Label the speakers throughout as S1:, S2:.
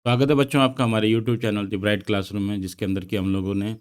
S1: स्वागत है बच्चों आपका हमारे YouTube channel the bright classroom में, जिसके अंदर कि हम लोगों ने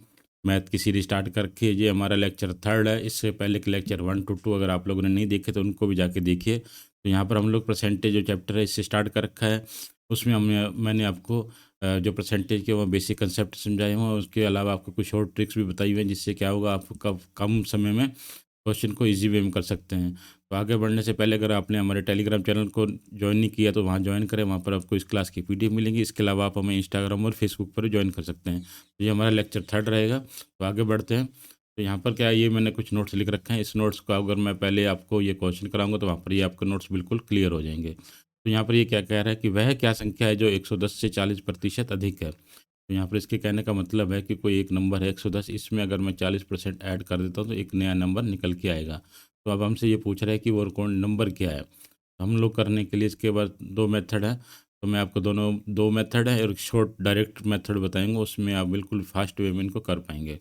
S1: मैथ की सीरीज स्टार्ट कर रखी है। ये हमारा लेक्चर थर्ड है। इससे पहले के लेक्चर 1 to 2 अगर आप लोगों ने नहीं देखे तो उनको भी जाके देखिए। तो यहाँ पर हम लोग परसेंटेज जो चैप्टर है इससे स्टार्ट कर रखा है। उसमें मैंने आपको जो परसेंटेज के वो बेसिक कंसेप्ट समझाए हुए हैं, उसके अलावा आपको कुछ और ट्रिक्स भी बताई हुई हैं, जिससे क्या होगा आपको कम समय में क्वेश्चन को ईजी वे में कर सकते हैं। तो आगे बढ़ने से पहले अगर आपने हमारे टेलीग्राम चैनल को ज्वाइन नहीं किया तो वहाँ ज्वाइन करें। वहाँ पर आपको इस क्लास की पीडीएफ मिलेंगी। इसके अलावा आप हमें इंस्टाग्राम और फेसबुक पर ज्वाइन कर सकते हैं। तो ये हमारा लेक्चर थर्ड रहेगा। तो आगे बढ़ते हैं। तो यहाँ पर क्या है, ये मैंने कुछ नोट्स लिख रखे हैं। इस नोट्स को अगर मैं पहले आपको ये क्वेश्चन कराऊंगा तो वहाँ पर ये आपके नोट्स बिल्कुल क्लियर हो जाएंगे। तो यहाँ पर ये क्या कह रहा है कि वह क्या संख्या है जो 110 से 40% अधिक है। तो यहाँ पर इसके कहने का मतलब है कि कोई एक नंबर है 110, इसमें अगर मैं 40% ऐड कर देता हूँ तो एक नया नंबर निकल के आएगा। तो अब हमसे ये पूछ रहा है कि वो कौन नंबर क्या है। तो हम लोग करने के लिए इसके बाद दो मेथड है। तो मैं आपको दोनों दो मेथड है और शॉर्ट डायरेक्ट मेथड बताएंगे, उसमें आप बिल्कुल फास्ट वे में इनको कर पाएंगे।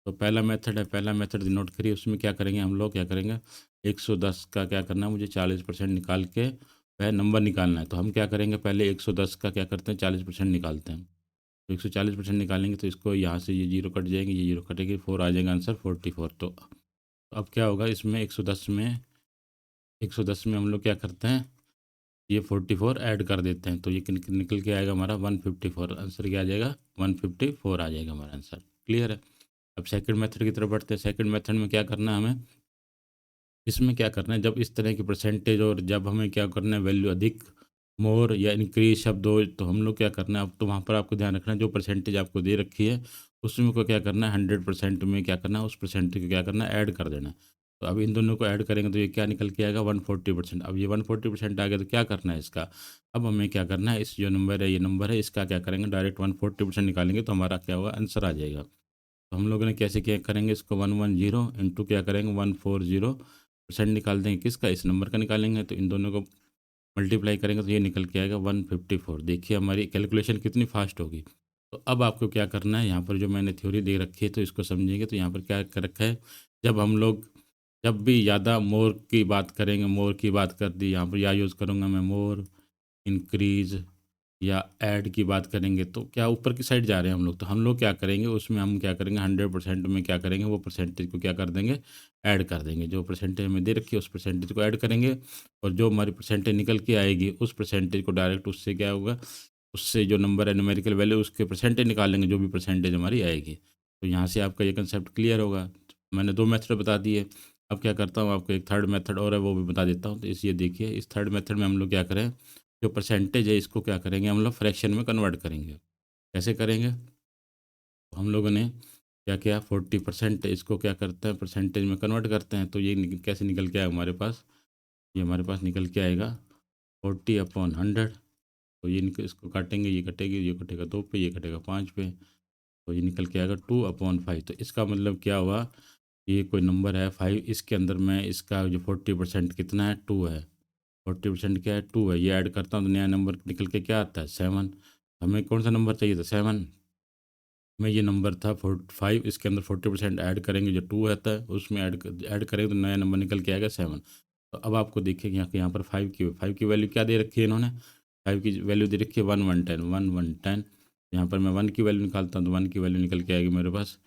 S1: तो पहला मेथड है, पहला मेथड नोट करिए। उसमें क्या करेंगे, हम लोग क्या करेंगे, 110 का क्या करना है, मुझे 40% निकाल के वह नंबर निकालना है। तो हम क्या करेंगे, पहले 110 का क्या करते हैं, 40% निकालते हैं। तो 140% निकालेंगे तो इसको यहाँ से ये जीरो कट जाएंगे, ये जीरो कटेगी, 4 आ जाएगा आंसर 44। तो अब क्या होगा, इसमें 110 में हम लोग क्या करते हैं, ये 44 ऐड कर देते हैं। तो ये निकल के आएगा हमारा 154। आंसर क्या आ जाएगा, 154 आ जाएगा हमारा आंसर। क्लियर है। अब सेकंड मेथड की तरफ बढ़ते हैं। सेकंड मेथड में क्या करना है हमें, इसमें क्या करना है, जब इस तरह की परसेंटेज और जब हमें क्या करना है, वैल्यू अधिक, मोर या इंक्रीज शब्द हो, तो हम लोग क्या करना है, अब तो वहाँ पर आपको ध्यान रखना है जो परसेंटेज आपको दे रखी है उसमें को क्या करना है, 100% में क्या करना है, उस परसेंटेज को क्या करना है, ऐड कर देना है। तो अब इन दोनों को ऐड करेंगे तो ये क्या निकल के आएगा, 140%। अब ये 140% आ गया तो क्या करना है इसका, अब हमें क्या करना है, इस जो नंबर है, ये नंबर है, इसका क्या करेंगे, डायरेक्ट 140% निकालेंगे तो हमारा क्या होगा, आंसर आ जाएगा। तो हम लोगों ने कैसे क्या करेंगे, इसको 110 इंटू क्या करेंगे, 140% निकाल देंगे, किसका, इस नंबर का निकालेंगे। तो इन दोनों को मल्टीप्लाई करेंगे तो ये निकल के आएगा 154। देखिए हमारी कैलकुलेशन कितनी फास्ट होगी। तो अब आपको क्या करना है, यहाँ पर जो मैंने थ्योरी दे रखी है तो इसको समझेंगे। तो यहाँ पर क्या कर रखा है, जब हम लोग जब भी ज़्यादा मोर की बात करेंगे, मोर की बात कर दी, यहाँ पर या यूज़ करूँगा मैं, मोर, इंक्रीज या ऐड की बात करेंगे तो क्या ऊपर की साइड जा रहे हैं हम लोग। तो हम लोग क्या करेंगे, उसमें हम क्या करेंगे, 100% में क्या करेंगे, वो परसेंटेज को क्या कर देंगे, ऐड कर देंगे। जो परसेंटेज हमें दे रखी है उस परसेंटेज को ऐड करेंगे, और जो हमारी परसेंटेज निकल के आएगी उस परसेंटेज को डायरेक्ट उससे क्या होगा, उससे जो नंबर है न्यूमेरिकल वैल्यू, उसके परसेंटेज निकालेंगे जो भी परसेंटेज हमारी आएगी। तो यहाँ से आपका ये कंसेप्ट क्लियर होगा। मैंने दो मेथड बता दिए। अब क्या करता हूँ, आपको एक थर्ड मेथड और है वो भी बता देता हूँ। तो इस ये देखिए, इस थर्ड मेथड में हम लोग क्या करें, जो परसेंटेज है इसको क्या करेंगे, हम लोग फ्रैक्शन में कन्वर्ट करेंगे। कैसे करेंगे, तो हम लोगों ने क्या किया, 40% इसको क्या करते हैं, परसेंटेज में कन्वर्ट करते हैं। तो ये कैसे निकल के आएगा हमारे पास, ये हमारे पास निकल के आएगा 40/100। तो ये निकल, इसको काटेंगे, ये कटेगी, ये कटेगा 2 पे, ये कटेगा 5 पे, तो ये निकल के आएगा 2/5। तो इसका मतलब क्या हुआ, ये कोई नंबर है 5, इसके अंदर में इसका जो 40% कितना है, 2 है। 40% क्या है, 2 है। ये ऐड करता हूँ तो नया नंबर निकल के क्या आता है, 7। हमें कौन सा नंबर चाहिए था, 7 में। ये नंबर था 5, इसके अंदर 40% ऐड करेंगे, जो 2 रहता है उसमें ऐड करेंगे तो नया नंबर निकल के आएगा 7। तो अब आपको देखिए यहाँ पर 5 की वैल्यू क्या दे रखी है इन्होंने, 5 की वैल्यू दे रखी है 1 1 10 यहाँ पर मैं 1 की वैल्यू निकालता हूँ तो 1 की वैल्यू निकल के आएगी मेरे पास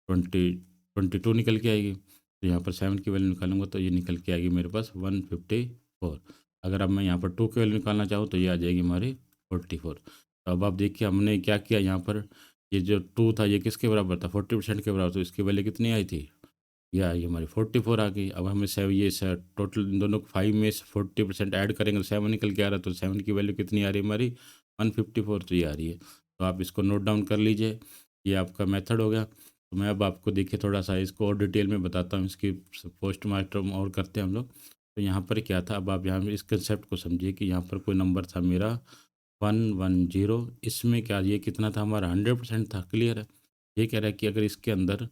S1: 22 निकल के आएगी। तो यहाँ पर 7 की वैल्यू निकालूंगा तो ये निकल के आएगी मेरे पास 154। अगर अब मैं यहाँ पर 2 की वैल्यू निकालना चाहूँ तो ये आ जाएगी हमारी 44। तो अब आप देखिए हमने क्या किया, यहाँ पर ये जो 2 था ये किसके बराबर था, 40% के बराबर। तो इसकी वैल्यू कितनी आई थी, ये आई हमारी 44 आ गई। अब हमें टोटल इन दोनों को 5 में से 40% ऐड करेंगे तो 7 निकल के आ रहा है। तो 7 की वैल्यू कितनी आ रही है हमारी, 154। तो ये आ रही है। तो आप इसको नोट डाउन कर लीजिए, ये आपका मेथड हो गया। तो मैं अब आपको देखिए थोड़ा सा इसको और डिटेल में बताता हूँ, इसकी पोस्ट मास्टर और करते हैं हम लोग। तो यहाँ पर क्या था, अब आप यहाँ इस कंसेप्ट को समझिए कि यहाँ पर कोई नंबर था मेरा 110, इसमें क्या, ये कितना था हमारा, 100% था। क्लियर है। ये कह रहा है कि अगर इसके अंदर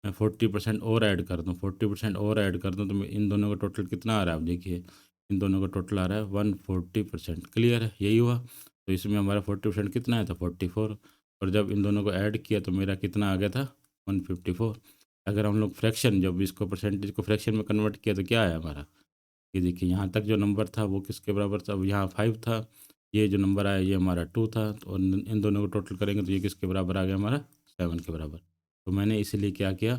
S1: मैं 40% और ऐड कर दूँ, 40% और ऐड कर दूँ तो मैं इन दोनों का टोटल कितना आ रहा है, आप देखिए इन दोनों का टोटल आ रहा है 140%। क्लियर है, यही हुआ। तो इसमें हमारा 40% कितना आया था, 44। और जब इन दोनों को ऐड किया तो मेरा कितना आ गया था, 154। अगर हम लोग फ्रैक्शन, जब इसको परसेंटेज को फ्रैक्शन में कन्वर्ट किया तो क्या आया हमारा, ये देखिए यहाँ तक जो नंबर था वो किसके बराबर था, अब यहाँ 5 था, ये जो नंबर आया ये हमारा 2 था, तो और इन दोनों को टोटल करेंगे तो ये किसके बराबर आ गया हमारा 7 के बराबर। तो मैंने इसीलिए क्या किया,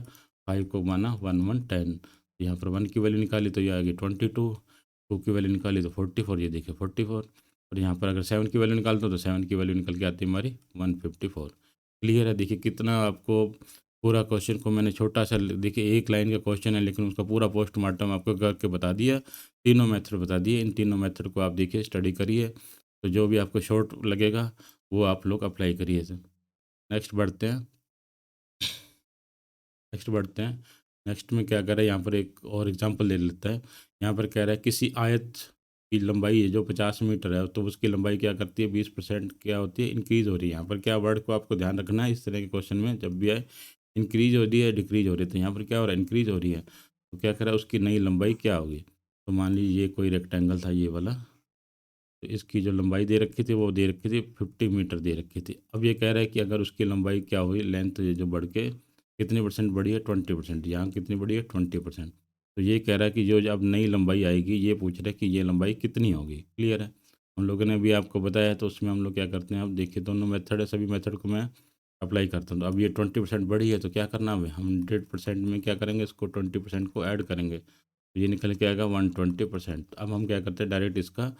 S1: 5 को माना 1 1 10, तो यहाँ पर 1 की वैल्यू निकाली तो ये आ गई 22, 2 की वैल्यू निकाली तो 44, ये देखिए 44, और यहाँ पर अगर 7 की वैल्यू निकालता हूँ तो 7 की वैल्यू निकल के आती है हमारी 154। क्लियर है? देखिए कितना आपको पूरा क्वेश्चन को मैंने छोटा सा देखिए एक लाइन का क्वेश्चन है लेकिन उसका पूरा पोस्टमार्टम आपको करके बता दिया, तीनों मेथड बता दिए। इन तीनों मेथड को आप देखिए स्टडी करिए, तो जो भी आपको शॉर्ट लगेगा वो आप लोग अप्लाई करिए सर। नेक्स्ट बढ़ते हैं, नेक्स्ट बढ़ते हैं। नेक्स्ट में क्या कर रहा है, यहाँ पर एक और एग्जांपल ले लेता है। यहाँ पर कह रहा है किसी आयत की लंबाई है जो 50 मीटर है, तो उसकी लंबाई क्या करती है 20% क्या होती है, इंक्रीज हो रही है। यहाँ पर क्या वर्ड को आपको ध्यान रखना है इस तरह के क्वेश्चन में जब भी आए, इंक्रीज हो रही है डिक्रीज हो रही है, तो यहाँ पर क्या हो रहा है इंक्रीज हो रही है, तो क्या कह रहा है उसकी नई लंबाई क्या होगी। तो मान लीजिए ये कोई रेक्टेंगल था ये वाला, तो इसकी जो लंबाई दे रखी थी वो दे रखी थी 50 मीटर दे रखी थी। अब ये कह रहा है कि अगर उसकी लंबाई क्या हुई, लेंथ ये जो बढ़ के कितनी परसेंट बढ़ी है 20%, यहाँ कितनी बढ़ी है 20%। तो ये कह रहा है कि जो अब नई लंबाई आएगी ये पूछ रहा है कि ये लंबाई कितनी होगी। क्लियर है? हम लोगों ने भी आपको बताया, तो उसमें हम लोग क्या करते हैं, अब देखिए दोनों मेथड है, सभी मेथड को मैं अप्लाई करता हूँ। तो अब ये 20% बढ़ी है तो क्या करना है, हम 100% में क्या करेंगे, इसको 20% को ऐड करेंगे तो ये निकल के आएगा 120%। अब हम क्या करते हैं डायरेक्ट इसका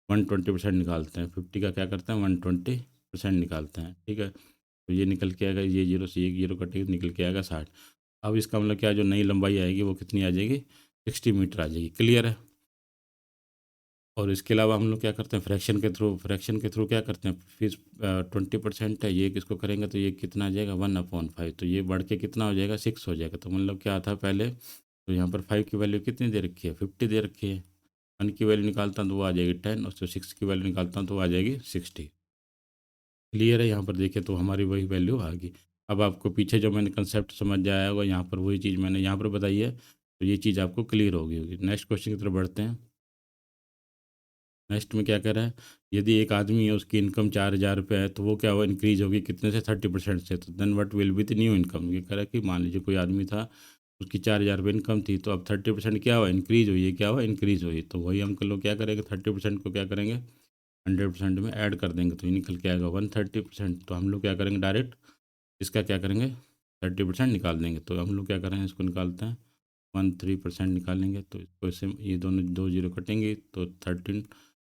S1: 120% निकालते हैं, 50 का क्या करते हैं 120% निकालते हैं। ठीक है, तो ये निकल के आएगा, ये जीरो से एक जीरो कटेगा निकल के आएगा 60। अब इसका मतलब क्या, जो नई लंबाई आएगी वो कितनी आ जाएगी 60 मीटर आ जाएगी। क्लियर है? और इसके अलावा हम लोग क्या करते हैं फ्रैक्शन के थ्रू क्या करते हैं, फिर 20% है, ये किसको करेंगे तो ये कितना आ जाएगा 1/5, तो ये बढ़ के कितना हो जाएगा 6 हो जाएगा। तो मतलब क्या था पहले, तो यहाँ पर 5 की वैल्यू कितनी दे रखी है 50 दे रखी है, 1 की वैल्यू निकालता हूँ तो वो आ जाएगी 10, और जो 6 की वैल्यू निकालता हूँ तो वो आ जाएगी 60। क्लियर है? यहाँ पर देखिए तो हमारी वही वैल्यू आ गई। अब आपको पीछे जो मैंने कंसेप्ट समझ आया होगा, यहाँ पर वही चीज़ मैंने यहाँ पर बताई है, तो ये चीज़ आपको क्लियर होगी। नेक्स्ट क्वेश्चन की तरफ बढ़ते हैं। नेक्स्ट में क्या कह रहा है, यदि एक आदमी है उसकी इनकम 4,000 रुपये है, तो वो क्या हुआ इंक्रीज होगी कितने से 30% से, तो then what will be the new income. ये कह रहा है कि मान लीजिए कोई आदमी था उसकी 4,000 रुपये इनकम थी, तो अब 30% क्या हुआ इंक्रीज हुई है, क्या हुआ इंक्रीज हुई, तो वही हम लोग क्या करेंगे 30% को क्या करेंगे 100% में ऐड कर देंगे, तो ये निकल के आएगा 130%। तो हम लोग क्या करेंगे डायरेक्ट इसका क्या करेंगे 30% निकाल देंगे। तो हम लोग क्या करेंगे इसको निकालते हैं 13% निकालेंगे, तो इसको इससे ये दोनों दो जीरो कटेंगे तो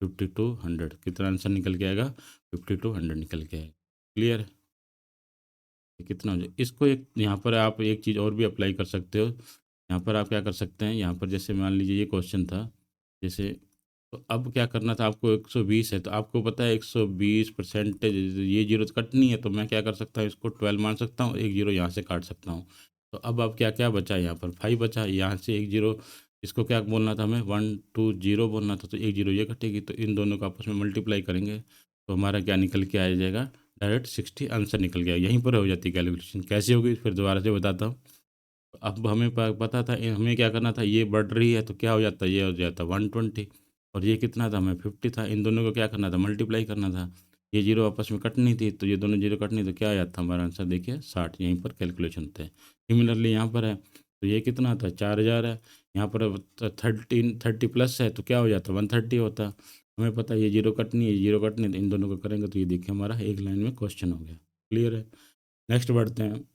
S1: 52 100 कितना आंसर निकल के आएगा 52 100 निकल के आएगा। क्लियर है? ये कितना हो जाए, इसको एक यहाँ पर आप एक चीज़ और भी अप्लाई कर सकते हो। यहाँ पर आप क्या कर सकते हैं, यहाँ पर जैसे मान लीजिए ये क्वेश्चन था, जैसे तो अब क्या करना था आपको 120 है, तो आपको पता है 120% ये जीरो तो कटनी है, तो मैं क्या कर सकता हूँ इसको 12 मान सकता हूँ, एक जीरो यहाँ से काट सकता हूँ। तो अब क्या क्या बचा, यहाँ पर 5 बचा, यहाँ से एक जीरो, इसको क्या बोलना था हमें 120 बोलना था, तो एक जीरो ये कटेगी, तो इन दोनों को आपस में मल्टीप्लाई करेंगे तो हमारा क्या निकल के आ जाएगा डायरेक्ट 60 आंसर निकल गया। यहीं पर हो जाती कैलकुलेशन, कैसे होगी फिर दोबारा से बताता हूँ। अब हमें पता था हमें क्या करना था, ये बढ़ रही है तो क्या हो जाता है ये हो जाता 120, और ये कितना था हमें 50 था, इन दोनों को क्या करना था मल्टीप्लाई करना था, ये जीरो आपस में कटनी थी, तो ये दोनों जीरो कटनी तो क्या आ जाता हमारा आंसर देखिए 60। यहीं पर कैलकुलेशन होते हैं। सिमिलरली यहाँ पर है तो ये कितना था 4,000 है, यहाँ पर 30 प्लस है तो क्या हो जाता 130 होता। हमें पता है ये जीरो कटनी है ये जीरो कटनी है, तो इन दोनों को करेंगे तो ये देखिए हमारा एक लाइन में क्वेश्चन हो गया। क्लियर है? नेक्स्ट बढ़ते हैं।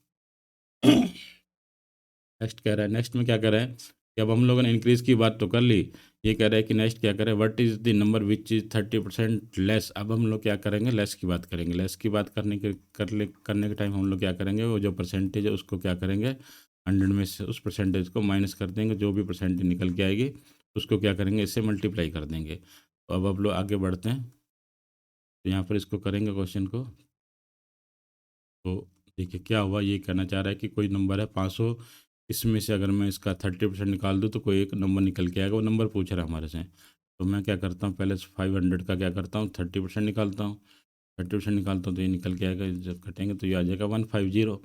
S1: नेक्स्ट कह रहा है, नेक्स्ट में क्या कह रहा है कि अब हम लोगों ने इंक्रीज़ की बात तो कर ली, ये कह रहा है कि नेक्स्ट क्या करें what is the number which is 30% less. अब हम लोग क्या करेंगे लेस की बात करेंगे, लेस की बात करने के टाइम हम लोग क्या करेंगे वो जो परसेंटेज है उसको क्या करेंगे 100 में से उस परसेंटेज को माइनस कर देंगे, जो भी परसेंटेज निकल के आएगी उसको क्या करेंगे इससे मल्टीप्लाई कर देंगे। तो अब लोग आगे बढ़ते हैं, तो यहाँ पर इसको करेंगे क्वेश्चन को, तो देखिए क्या हुआ, ये कहना चाह रहा है कि कोई नंबर है 500, इसमें से अगर मैं इसका 30% निकाल दूँ तो कोई एक नंबर निकल के आएगा, वो नंबर पूछ रहा है हमारे से। तो मैं क्या करता हूँ पहले 500 का क्या करता हूँ 30% निकालता हूँ, 30% निकालता हूँ तो ये निकल के आएगा, जब कटेंगे तो ये आ जाएगा 150।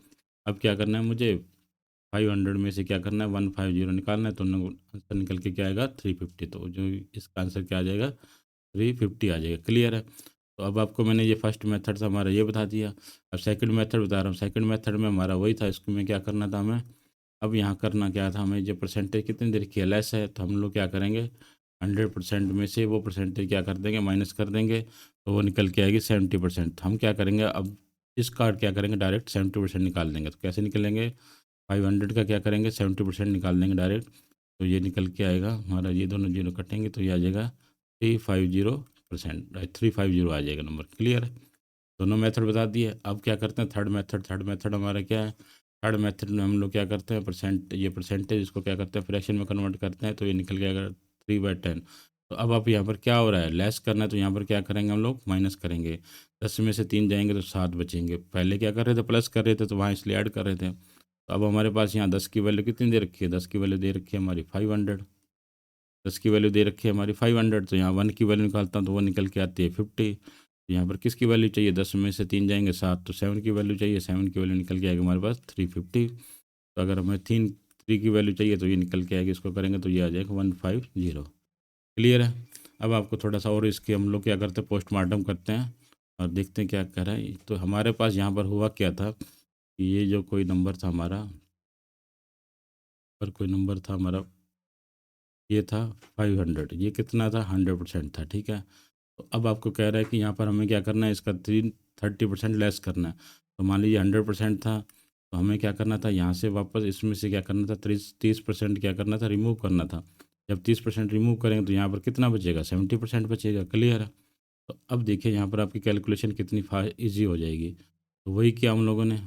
S1: अब क्या करना है मुझे 500 में से क्या करना है 150 निकालना है, तो आंसर निकल के क्या आएगा 350, तो जो इसका आंसर क्या आ जाएगा 350 आ जाएगा। क्लियर है? तो अब आपको मैंने ये फर्स्ट मेथड था हमारा ये बता दिया, अब सेकंड मेथड बता रहा हूँ। सेकंड मेथड में हमारा वही था, इसको में क्या करना था हमें, अब यहाँ करना क्या था, हमें जो परसेंटेज कितनी देर की लेस है तो हम लोग क्या करेंगे 100% में से वो परसेंटेज क्या कर देंगे, माइनस कर देंगे, तो वो निकल के आएगी 70%। हम क्या करेंगे, अब इस कार्ड क्या करेंगे, डायरेक्ट 70% निकाल देंगे। तो कैसे निकलेंगे, 500 का क्या करेंगे, 70% निकाल देंगे डायरेक्ट। तो ये निकल के आएगा हमारा, ये दोनों जीरो कटेंगे तो ये आ जाएगा 350%, 350 आ जाएगा नंबर। क्लियर है, दोनों मेथड बता दिए। अब क्या करते हैं, थर्ड मेथड हमारा क्या है, थर्ड मेथड में हम लोग क्या करते हैं, ये परसेंटेज इसको क्या करते हैं, फ्रैक्शन में कन्वर्ट करते हैं, तो ये निकल के आएगा 3/10। तो अब आप यहाँ पर क्या हो रहा है, लेस करना है, तो यहाँ पर क्या करेंगे हम लोग, माइनस करेंगे। 10 में से 3 जाएंगे तो 7 बचेंगे। पहले क्या कर रहे थे, प्लस कर रहे थे, तो वहाँ इसलिए ऐड कर रहे थे। तो अब हमारे पास यहाँ 10 की वैल्यू कितनी दे रखी है, 10 की वैल्यू दे रखी है हमारी 500। 10 की वैल्यू दे रखी है हमारी 500, तो यहाँ 1 की वैल्यू निकालता हूँ तो वो निकल के आती है 50। तो यहाँ पर किसकी वैल्यू चाहिए, 10 में से 3 जाएंगे 7, तो 7 की वैल्यू चाहिए, 7 की वैल्यू निकल के आएगी हमारे पास 350। तो अगर हमें 3 की वैल्यू चाहिए तो ये निकल के आएगी, इसको करेंगे तो ये आ जाएगा 150। क्लियर है। अब आपको थोड़ा सा और इसके हम लोग क्या करते हैं, पोस्टमार्टम करते हैं और देखते हैं क्या कर रहा है। तो हमारे पास यहाँ पर हुआ क्या था कि ये जो कोई नंबर था हमारा, पर कोई नंबर था हमारा, ये था 500, ये कितना था, 100% था। ठीक है, तो अब आपको कह रहा है कि यहाँ पर हमें क्या करना है, इसका 30% लेस करना है। तो मान लीजिए 100% था, तो हमें क्या करना था, यहाँ से वापस इसमें से क्या करना था, 30% क्या करना था, रिमूव करना था। जब 30% रिमूव करेंगे तो यहाँ पर कितना बचेगा, 70% बचेगा। क्लियर है। तो अब देखिए यहाँ पर आपकी कैलकुलेशन कितनी ईजी हो जाएगी। तो वही किया हम लोगों ने।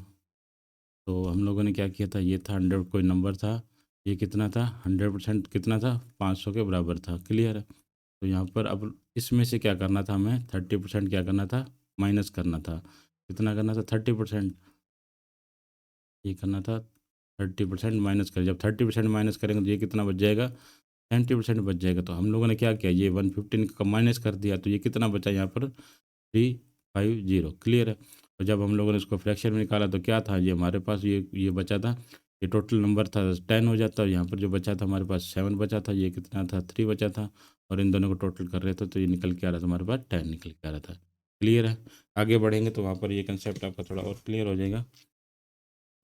S1: तो हम लोगों ने क्या किया था, ये था 100 कोई नंबर था, ये कितना था, 100% कितना था, 500 के बराबर था। क्लियर है। तो यहाँ पर अब इसमें से क्या करना था, हमें 30% क्या करना था, माइनस करना था। कितना करना था, 30%, ये करना था 30% माइनस कर। जब 30% माइनस करेंगे तो ये कितना बच जाएगा, 70% बच जाएगा। तो हम लोगों ने क्या किया, ये 115 का माइनस कर दिया, तो ये कितना बचा यहाँ पर, 350। क्लियर है। और जब हम लोगों ने इसको फ्रैक्शन में निकाला तो क्या था, ये हमारे पास ये बचा था, ये टोटल नंबर था 10 हो जाता, और यहाँ पर जो बचा था हमारे पास 7 बचा था, ये कितना था, 3 बचा था। और इन दोनों को टोटल कर रहे थे तो ये निकल के आ रहा था हमारे पास 10 निकल के आ रहा था। क्लियर है। आगे बढ़ेंगे तो वहाँ पर ये कंसेप्ट आपका थोड़ा और क्लियर हो जाएगा।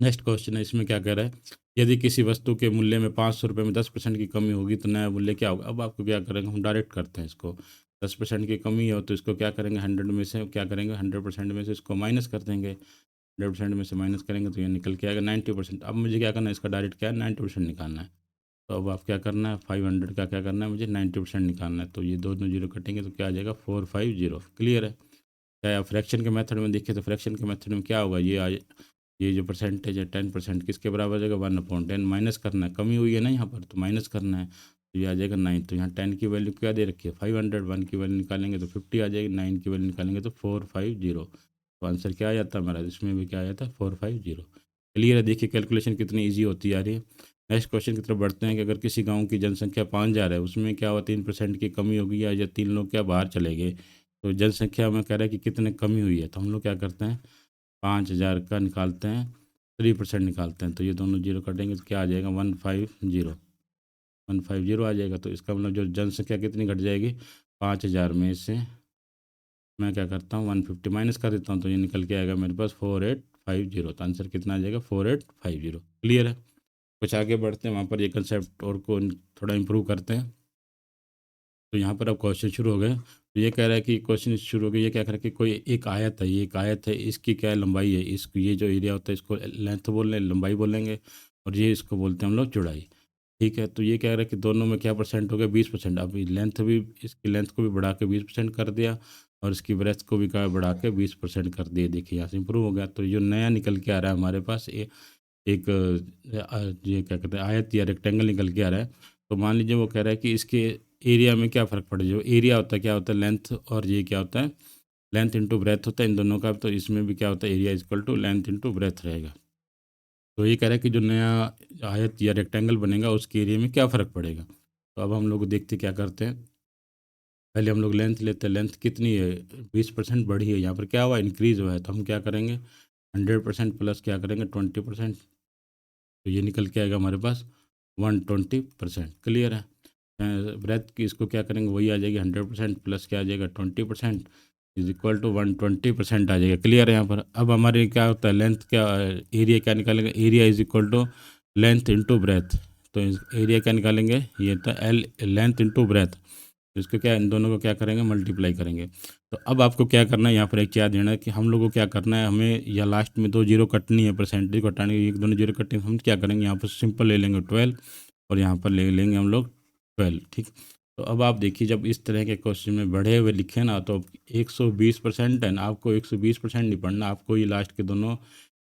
S1: नेक्स्ट क्वेश्चन है, इसमें क्या कह रहा है, यदि किसी वस्तु के मूल्य में 500 रुपये में 10% की कमी होगी तो नया मूल्य क्या होगा। अब आपको क्या करेंगे, हम डायरेक्ट करते हैं इसको। 10% की कमी हो तो इसको क्या करेंगे, 100 में से क्या करेंगे, 100% में से इसको माइनस कर देंगे। 100% में से माइनस करेंगे तो ये निकल के आएगा 90%। अब मुझे क्या करना है, इसका डायरेक्ट क्या है, 90% निकालना है। तो अब आप क्या करना है, 500 का क्या करना है, मुझे 90% निकालना है। तो ये दोनों जीरो कटेंगे तो क्या आ जाएगा, 450। क्लियर है। चाहे आप फ्रैक्शन के मेथड में देखिए तो फ्रैक्शन के मेथड में क्या होगा, ये जो परसेंटेज है 10% किसके बराबर आ जाएगा, 1/10। माइनस करना है, कमी हुई है ना यहाँ पर, तो माइनस करना है, तो ये आ जाएगा 9। तो यहाँ 10 की वैल्यू क्या दे रखी है, 500। 1 की वैल्यू निकालेंगे तो 50 आ जाएगी, 9 की वैल्यू निकालेंगे तो 450। तो आंसर क्या आ जाता है हमारा, इसमें भी क्या आ जाता है, 450। क्लियर है। देखिए कैलकुलेशन कितनी ईजी होती जा रही है। नेक्स्ट क्वेश्चन की तरफ बढ़ते हैं कि अगर किसी गाँव की जनसंख्या 5000 है, उसमें क्या हुआ, 3% की कमी होगी या 3 लोग क्या बाहर चले गए। तो जनसंख्या में कह रहा है कि कितने कमी हुई है, तो हम लोग क्या करते हैं, 5000 का निकालते हैं, 3% निकालते हैं, तो ये दोनों जीरो कटेंगे तो क्या आ जाएगा, 150। 150 आ जाएगा। तो इसका मतलब जो जनसंख्या कितनी घट जाएगी, 5000 में से मैं क्या करता हूँ, 150 माइनस कर देता हूँ, तो ये निकल के आएगा मेरे पास 4850। तो आंसर कितना आ जाएगा, 4850। क्लियर है। कुछ आगे बढ़ते हैं, वहाँ पर ये कंसेप्ट और को थोड़ा इम्प्रूव करते हैं। तो यहाँ पर अब क्वेश्चन शुरू हो गए। तो ये कह रहा है कि क्वेश्चन शुरू हो गया, ये क्या कह रहा है कि कोई एक आयत है, ये एक आयत है, इसकी क्या लंबाई है, इसको ये जो एरिया होता है इसको लेंथ बोल रहे हैं, लंबाई बोलेंगे, और ये इसको बोलते हैं हम लोग चौड़ाई। ठीक है। तो ये कह रहा है कि दोनों में क्या परसेंट हो गया, 20%। अब लेंथ भी, इसकी लेंथ को भी बढ़ा के 20% कर दिया, और इसकी ब्रेथ को भी क्या बढ़ा के 20% कर दिए। देखिए यहाँ से इंप्रूव हो गया। तो जो नया निकल के आ रहा है हमारे पास, एक ये क्या कहते हैं, आयत या रेक्टेंगल निकल के आ रहा है। तो मान लीजिए वो कह रहा है कि इसके एरिया में क्या फ़र्क पड़े, जो एरिया होता है क्या होता है, लेंथ, और ये क्या होता है, लेंथ इंटू ब्रेथ होता है इन दोनों का। तो इसमें भी क्या होता है, area equal to length into breadth रहेगा। तो ये कह रहा है कि जो नया आयत या रेक्टेंगल बनेगा उसके एरिया में क्या फ़र्क पड़ेगा। तो अब हम लोग देखते क्या करते हैं, पहले हम लोग लेंथ लेते हैं। लेंथ कितनी है, 20% बढ़ी है, यहाँ पर क्या हुआ, इंक्रीज़ हुआ है। तो हम क्या करेंगे, 100% प्लस क्या करेंगे, 20%। तो ये निकल के आएगा हमारे पास 120%। क्लियर है। ब्रेथ की इसको क्या करेंगे, वही आ जाएगी 100% प्लस क्या आ जाएगा, 20% इज इक्वल टू 120% आ जाएगा। क्लियर है। यहाँ पर अब हमारे क्या होता है, लेंथ क्या, एरिया क्या निकालेंगे, area is equal to length into breadth. तो एरिया क्या निकालेंगे, ये था एल, लेंथ इंटू ब्रेथ। इसको क्या, इन दोनों को क्या करेंगे, मल्टीप्लाई करेंगे। तो अब आपको क्या करना है, यहाँ पर एक क्या देना है कि हम लोग को क्या करना है, हमें या लास्ट में 2 जीरो कटनी है, परसेंटेज को हटाने के, एक दोनों जीरो कटनी है, हम क्या करेंगे, यहाँ पर सिंपल ले लेंगे 12 और यहाँ पर ले लेंगे हम लोग 12, ठीक। तो अब आप देखिए, जब इस तरह के क्वेश्चन में बढ़े हुए लिखे ना, तो 120% है ना, आपको 120% नहीं पढ़ना, आपको ये लास्ट के दोनों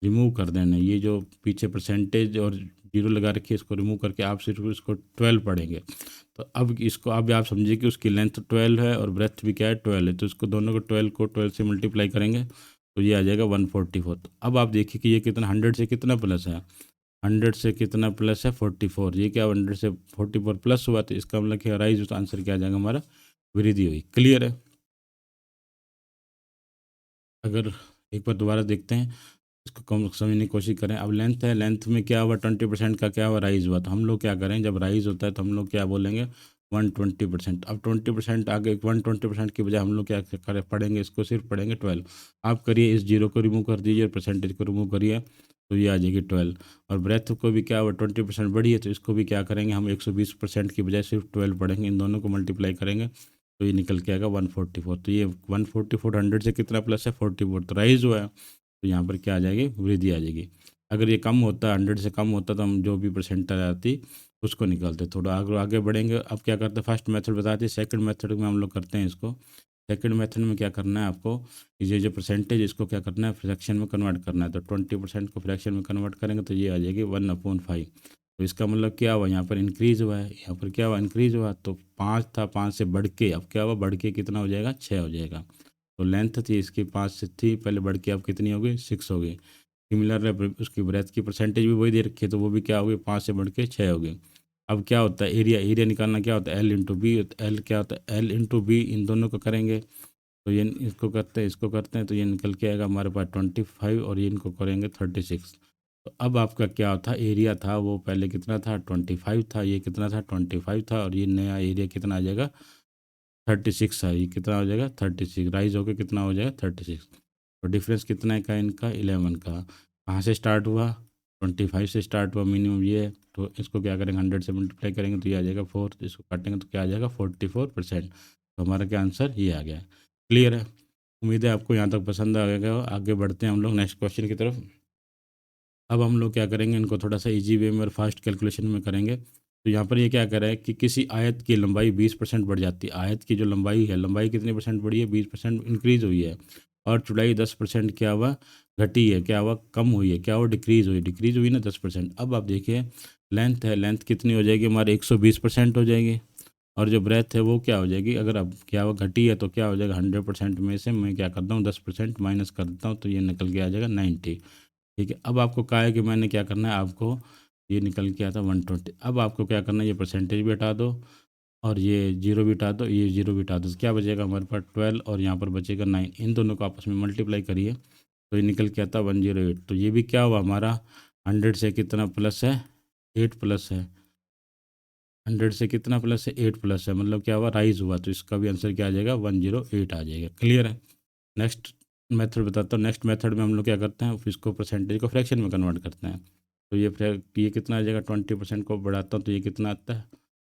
S1: रिमूव कर देना है। ये जो पीछे परसेंटेज और जीरो लगा रखी है, इसको रिमूव करके आप सिर्फ इसको 12 पढ़ेंगे। तो अब इसको अब आप समझिए कि उसकी लेंथ 12 है और ब्रेथ भी क्या है, 12 है। तो इसको दोनों को 12 से मल्टीप्लाई करेंगे तो ये आ जाएगा 144। तो अब आप देखिए कि ये कितना 100 से कितना प्लस है, 100 से कितना प्लस है, 44। ये क्या 100 से 44 प्लस हुआ, तो इसका मतलब कि राइज, तो आंसर क्या आ जाएगा हमारा, वृद्धि हुई। क्लियर है। अगर एक बार दोबारा देखते हैं, इसको कम समझने की कोशिश करें। अब लेंथ है, लेंथ में क्या हुआ, 20% का क्या हुआ, राइज हुआ। तो हम लोग क्या करें, जब राइज होता है तो हम लोग क्या बोलेंगे, 120%। अब 20% आगे, 120% की बजाय हम लोग क्या करें, पढ़ेंगे इसको, सिर्फ पढ़ेंगे 12। आप करिए, इस जीरो को रिमूव कर दीजिए और परसेंटेज को रिमूव करिए, तो ये आ जाएगी 12। और ब्रेथ को भी क्या हुआ, 20% बढ़ी है, तो इसको भी क्या करेंगे हम, 120% की बजाय सिर्फ 12 पढ़ेंगे, इन दोनों को मल्टीप्लाई करेंगे तो ये निकल के आएगा 144। तो ये 144 100 से कितना प्लस है, 44, तो राइज हुआ है। तो यहाँ पर क्या आ जाएगी, वृद्धि आ जाएगी। अगर ये कम होता, 100 से कम होता, तो हम जो भी परसेंटेज आती उसको निकालते। थोड़ा आगे आगे बढ़ेंगे। अब क्या करते हैं, फर्स्ट मेथड बताते, सेकंड मेथड में हम लोग करते हैं इसको। सेकंड मेथड में क्या करना है आपको, ये जो परसेंटेज, इसको क्या करना है, फ्रैक्शन में कन्वर्ट करना है। तो 20% को फ्रैक्शन में कन्वर्ट करेंगे तो ये आ जाएगी 1/5। तो इसका मतलब क्या हुआ, यहाँ पर इंक्रीज़ हुआ है, यहाँ पर क्या हुआ, इंक्रीज़ हुआ। तो 5 था, 5 से बढ़ के अब क्या हुआ, बढ़ के कितना हो जाएगा, 6 हो जाएगा। तो लेंथ थी इसकी 5 से थी पहले, बढ़ के अब कितनी हो गई, 6 हो गई। सिमिलर है, उसकी ब्रेथ की परसेंटेज भी वही दे रखी है, तो वो भी क्या हो गई, 5 से बढ़ के 6 हो गई। अब क्या होता है, एरिया, एरिया निकालना क्या होता है, एल इंटू बी। एल क्या होता है, एल इंटू बी, इन दोनों को करेंगे तो ये, इसको करते हैं, इसको करते हैं, तो ये निकल के आएगा हमारे पास 25, और ये इनको करेंगे 36। तो अब आपका क्या था, एरिया था वो पहले कितना था, 25 था, ये कितना था, 25 था, और ये नया एरिया कितना आ जाएगा, 36 है। ये कितना हो जाएगा, 36, राइज होकर कितना हो जाएगा, 36। तो डिफरेंस कितना है का इनका, 11 का। कहाँ से स्टार्ट हुआ, 25 से स्टार्ट हुआ, मिनिमम ये है। तो इसको क्या करेंगे, 100 से मल्टीप्लाई करेंगे तो ये आ जाएगा 4, इसको काटेंगे तो क्या आ जाएगा, 44%। तो हमारा क्या आंसर ये आ गया। क्लियर है। उम्मीद है आपको यहाँ तक पसंद आ गया। आगे बढ़ते हैं हम लोग नेक्स्ट क्वेश्चन की तरफ। अब हम लोग क्या करेंगे, इनको थोड़ा सा इजी वे में और फास्ट कैलकुलेशन में करेंगे। तो यहाँ पर ये क्या कर रहा है कि किसी आयत की लंबाई 20% बढ़ जाती है। आयत की जो लंबाई है, लंबाई कितनी परसेंट बढ़ी है, 20% इंक्रीज हुई है। और चौड़ाई 10% क्या हुआ, घटी है, क्या हुआ, कम हुई है, क्या हुआ, डिक्रीज हुई ना 10%। अब आप देखिए, लेंथ है, लेंथ कितनी हो जाएगी हमारे, 120% हो जाएगी। और जो ब्रेथ है वो क्या हो जाएगी, अगर अब क्या हुआ, घटी है, तो क्या हो जाएगा, 100% में से मैं क्या करता हूँ, 10% माइनस कर देता हूँ, तो ये निकल के आ जाएगा 90। ठीक है। अब आपको कहा है कि मैंने क्या करना है, आपको ये निकल के आता 120। अब आपको क्या करना है, ये परसेंटेज भी हटा दो और ये जीरो भी हटा दो, ये जीरो भी हटा दो, तो क्या बचेगा हमारे पास 12, और यहाँ पर बचेगा 9। इन दोनों को आपस में मल्टीप्लाई करिए तो ये निकल के आता 108। तो ये भी क्या हुआ हमारा, 100 से कितना प्लस है, 8 प्लस है। 100 से कितना प्लस है, 8 प्लस है, मतलब क्या हुआ, राइज हुआ। तो इसका भी आंसर क्या आ जाएगा, 108 आ जाएगा। क्लियर है। नेक्स्ट मेथड बताता हूँ। नेक्स्ट मेथड में हम लोग क्या करते हैं, इसको परसेंटेज को फ्रैक्शन में कन्वर्ट करते हैं। तो ये कितना आ जाएगा, 20% को बढ़ाता हूँ तो ये कितना आता है,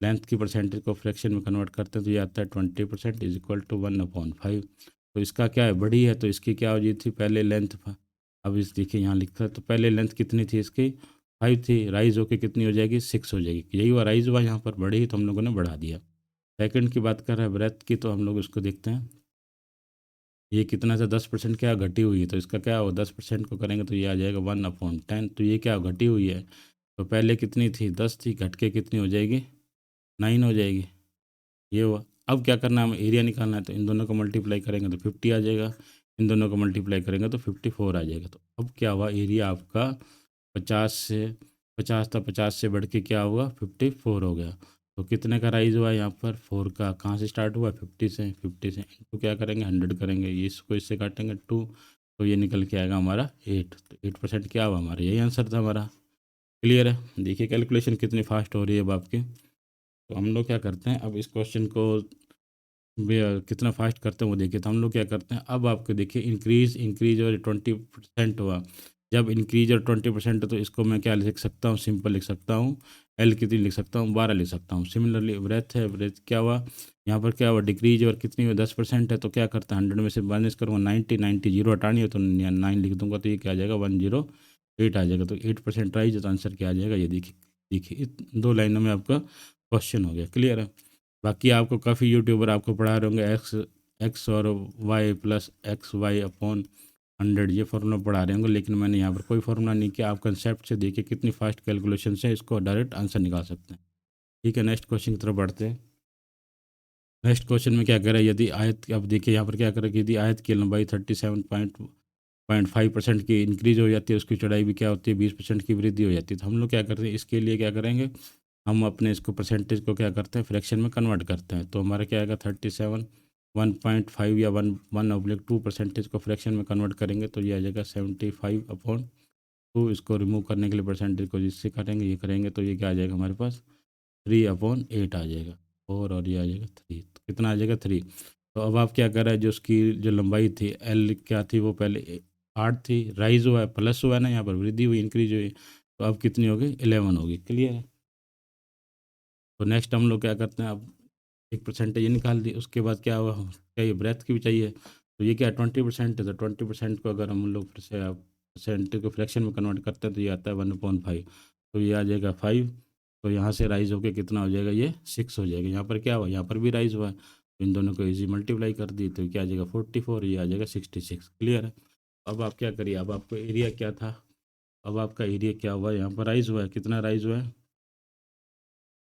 S1: लेंथ की परसेंटेज को फ्रैक्शन में कन्वर्ट करते हैं तो ये आता है 20% इज इक्वल टू 1/5। तो इसका क्या है, बड़ी है, तो इसकी क्या हो गई थी, पहले लेंथ। अब इस देखिए यहाँ लिखा है, तो पहले लेंथ कितनी थी इसकी, 5 थी, राइज होके कितनी हो जाएगी, 6 हो जाएगी। यही हुआ, राइज हुआ, यहाँ पर बढ़ी तो हम लोगों ने बढ़ा दिया। सेकंड की बात कर रहे हैं ब्रेथ की, तो हम लोग इसको देखते हैं। ये कितना था, 10% क्या घटी हुई है, तो इसका क्या हो, 10% को करेंगे तो ये आ जाएगा 1/10। तो ये क्या घटी हुई है, तो पहले कितनी थी, 10 थी, घट के कितनी हो जाएगी, 9 हो जाएगी। ये हुआ। अब क्या करना है, हमें एरिया निकालना है, तो इन दोनों को मल्टीप्लाई करेंगे तो 50 आ जाएगा, इन दोनों को मल्टीप्लाई करेंगे तो 54 आ जाएगा। तो अब क्या हुआ, एरिया आपका 50 से, 50 था, 50 से बढ़ के क्या हुआ, 54 हो गया। तो कितने का राइज हुआ यहाँ पर, 4 का। कहाँ से स्टार्ट हुआ, 50 से, 50 से इनको क्या करेंगे, 100 करेंगे, ये इसको इससे काटेंगे 2, तो ये निकल के आएगा हमारा 8। तो 8% क्या हुआ हमारा, यही आंसर था हमारा। क्लियर है। देखिए कैलकुलेशन कितनी फास्ट हो रही है अब आपकी। तो हम लोग क्या करते हैं, अब इस क्वेश्चन को कितना फास्ट करते हैं वो देखिए। तो हम लोग क्या करते हैं, अब आपको देखिए, इंक्रीज इंक्रीज और 20% हुआ। जब इंक्रीज और 20% तो इसको मैं क्या लिख सकता हूँ, सिंपल लिख सकता हूँ, एल कितनी लिख सकता हूँ, 12 लिख सकता हूँ। सिमिलरली ब्रेथ है, ब्रेथ क्या हुआ यहाँ पर, क्या हुआ डिक्रीज, और कितनी हुई 10% है, तो क्या करता है 100 में से माइनस करूँगा 90, 90 जीरो हटानी है तो 9 लिख दूंगा, तो ये क्या आ जाएगा 108 आ जाएगा। तो 8% राइज है, तो आंसर क्या आ जाएगा, ये देखिए देखिए इन 2 लाइनों में आपका क्वेश्चन हो गया। क्लियर है। बाकी आपको काफ़ी यूट्यूबर आपको पढ़ा रहे होंगे एक्स एक्स और y plus x y upon 100 ये फार्मूला पढ़ा रहे होंगे, लेकिन मैंने यहाँ पर कोई फार्मूला नहीं किया। आप कंसेप्ट से देखिए कितनी फास्ट कैलकुलेशन से इसको डायरेक्ट आंसर निकाल सकते हैं। ठीक है, नेक्स्ट क्वेश्चन की तरफ बढ़ते हैं। नेक्स्ट क्वेश्चन में क्या करें, यदि आयत, अब देखिए यहाँ पर क्या करें कि यदि आयत की लंबाई 37.5% की इंक्रीज हो जाती है, उसकी चौड़ाई भी क्या होती है 20% की वृद्धि हो जाती है, तो हम लोग क्या करते हैं इसके लिए क्या करेंगे, हम अपने इसको परसेंटेज को क्या करते हैं फ्रैक्शन में कन्वर्ट करते हैं। तो हमारा क्या आएगा 37 1.5 या 1/2 परसेंटेज को फ्रैक्शन में कन्वर्ट करेंगे तो ये आ जाएगा 75/2। इसको रिमूव करने के लिए परसेंटेज को जिससे करेंगे ये करेंगे तो ये क्या आ जाएगा हमारे पास 3/8 आ जाएगा। 4 और ये आ जाएगा 3, तो कितना आ जाएगा 3। तो अब आप क्या कर रहे हैं, जो उसकी जो लंबाई थी एल क्या थी, वो पहले 8 थी, राइज हुआ है प्लस हुआ है ना, यहाँ पर वृद्धि हुई इंक्रीज हुई, तो अब कितनी होगी 11 होगी। क्लियर है। तो नेक्स्ट हम लोग क्या करते हैं, अब एक परसेंटेज ये निकाल दी, उसके बाद क्या हुआ चाहिए ब्रेथ की भी चाहिए, तो ये क्या 20% है, तो 20% को अगर हम लोग फिर से परसेंटेज को फ्रैक्शन में कन्वर्ट करते हैं तो ये आता है 1/5, तो ये आ जाएगा 5। तो यहाँ से राइज होके कितना हो जाएगा, ये 6 हो जाएगा। यहाँ पर क्या हुआ, यहाँ पर भी राइज हुआ है, तो इन दोनों को इजी मल्टीप्लाई कर दी तो क्या आ जाएगा 44, ये आ जाएगा 66। क्लियर है। अब आप क्या करिए, अब आपको एरिया क्या था, अब आपका एरिया क्या हुआ, यहाँ पर राइज हुआ है, कितना राइज हुआ है,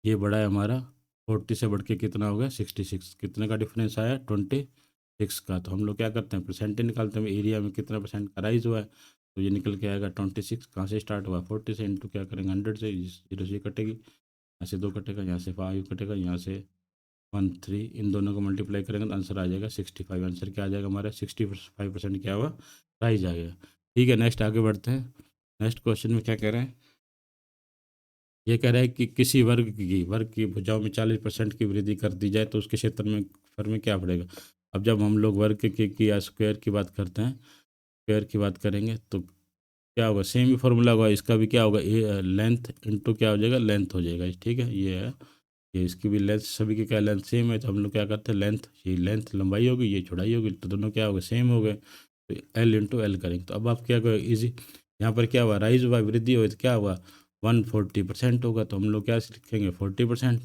S1: ये बड़ा है हमारा 40 से बढ़ के कितना हो गया 66, कितने का डिफरेंस आया 26 का। तो हम लोग क्या करते हैं परसेंटेज निकालते हैं, एरिया में कितना परसेंट का राइज हुआ है, तो ये निकल के आएगा 26। कहाँ से स्टार्ट हुआ 40 से, इंटू क्या करेंगे 100 से, 0 से कटेगी, यहाँ से 2 कटेगा, यहाँ से 5 कटेगा, यहाँ से 1 3, इन दोनों को मल्टीप्लाई करेंगे तो आंसर आ जाएगा 65। आंसर क्या आ जाएगा हमारा 65% क्या हुआ राइज आ गया। ठीक है, नेक्स्ट आगे बढ़ते हैं। नेक्स्ट क्वेश्चन में क्या कह रहे हैं, ये कह रहा है कि किसी वर्ग की भुजाओं में 40% की वृद्धि कर दी जाए तो उसके क्षेत्र में फर में क्या पड़ेगा। अब जब हम लोग वर्ग की या स्क्वायर की बात करते हैं, स्क्वायर की बात करेंगे तो क्या होगा, सेम ही फॉर्मूला होगा, इसका भी क्या होगा लेंथ इंटू क्या हो जाएगा लेंथ हो जाएगा। ठीक है, ये है, ये इसकी भी लेंथ, सभी की क्या लेंथ सेम है, तो हम लोग क्या करते हैं लेंथ, ये लेंथ लंबाई होगी, ये चौड़ाई होगी, तो दोनों क्या होगा सेम हो गए, तो एल इंटू एल करेंगे। तो अब आप क्या करोगे इजी, यहाँ पर क्या हुआ राइज हुआ वृद्धि हुई, तो क्या हुआ 140% होगा, तो हम लोग क्या लिखेंगे 40%।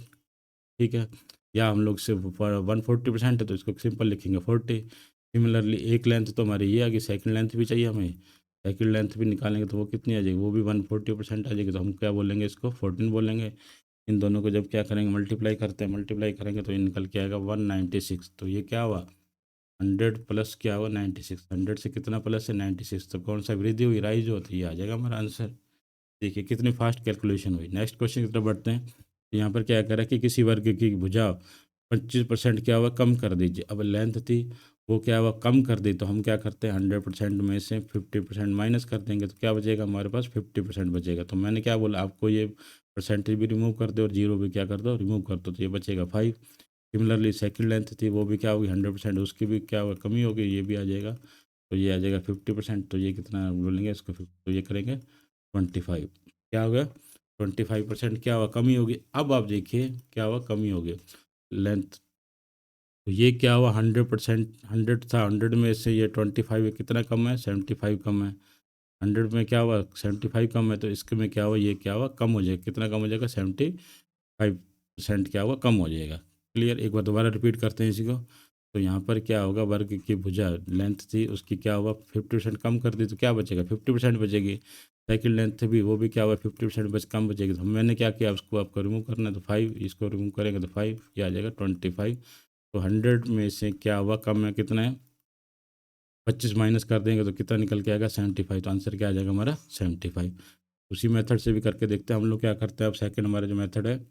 S1: ठीक है, या हम लोग सिर्फ 140% है तो इसको सिंपल लिखेंगे 40। सिमिलरली एक लेंथ तो हमारी ये आ गई, सेकंड लेंथ भी चाहिए हमें, सेकंड लेंथ भी निकालेंगे तो वो कितनी आ जाएगी, वो भी 140% आ जाएगी, तो हम क्या बोलेंगे इसको 14 बोलेंगे। इन दोनों को जब क्या करेंगे मल्टीप्लाई करते हैं, मल्टीप्लाई करेंगे तो ये निकल के आएगा 196। तो ये क्या हुआ 100 प्लस क्या हुआ 96, 100 से कितना प्लस है 96, तो कौन सा वृद्धि हुई राइज हो, तो ये आ जाएगा हमारा आंसर। देखिए कितनी फास्ट कैलकुलेशन हुई। नेक्स्ट क्वेश्चन की तरफ बढ़ते हैं। तो यहाँ पर क्या करा कि किसी वर्ग की भुजा 25% क्या हुआ कम कर दीजिए। अब लेंथ थी वो क्या हुआ कम कर दी, तो हम क्या करते हैं 100% में से 50% माइनस कर देंगे, तो क्या बचेगा हमारे पास 50% बचेगा। तो मैंने क्या बोला आपको, ये परसेंटेज भी रिमूव कर दो और जीरो भी क्या कर दो रिमूव कर दो, तो ये बचेगा 5। सिमिलरली सेकंड लेंथ थी वो भी क्या होगी 100%, उसकी भी क्या होगा कमी होगी, ये भी आ जाएगा, तो ये आ जाएगा 50%। तो ये कितना बोलेंगे इसको 50, तो ये करेंगे 25, क्या होगा 25% क्या हुआ कमी होगी। अब आप देखिए क्या हुआ कमी होगी लेंथ, तो ये क्या हुआ 100%, 100 था, 100 में से ये 25 कितना कम है 75 कम है, 100 में क्या हुआ 75 कम है, तो इसके में क्या हुआ ये क्या हुआ कम हो जाएगा, कितना कम हो जाएगा 75% क्या हुआ कम हो जाएगा। क्लियर, एक बार दोबारा रिपीट करते हैं इसी को। तो यहाँ पर क्या होगा वर्ग की भुजा लेंथ थी उसकी क्या हुआ 50% कम कर दी, तो क्या बचेगा 50% बचेगी। सेकंड लेंथ भी वो भी क्या हुआ 50% बच कम बचेगी, तो मैंने क्या किया उसको आपको रिमूव करना है, तो 5 इसको रिमूव करेंगे तो 5 ये आ जाएगा 25। तो 100 में से क्या हुआ कम है कितना है 25 माइनस कर देंगे तो कितना निकल के आएगा 75। तो आंसर क्या आ जाएगा हमारा 75। उसी मेथड से भी करके देखते हैं हम लोग क्या करते हैं। अब सेकंड हमारा जो मेथड है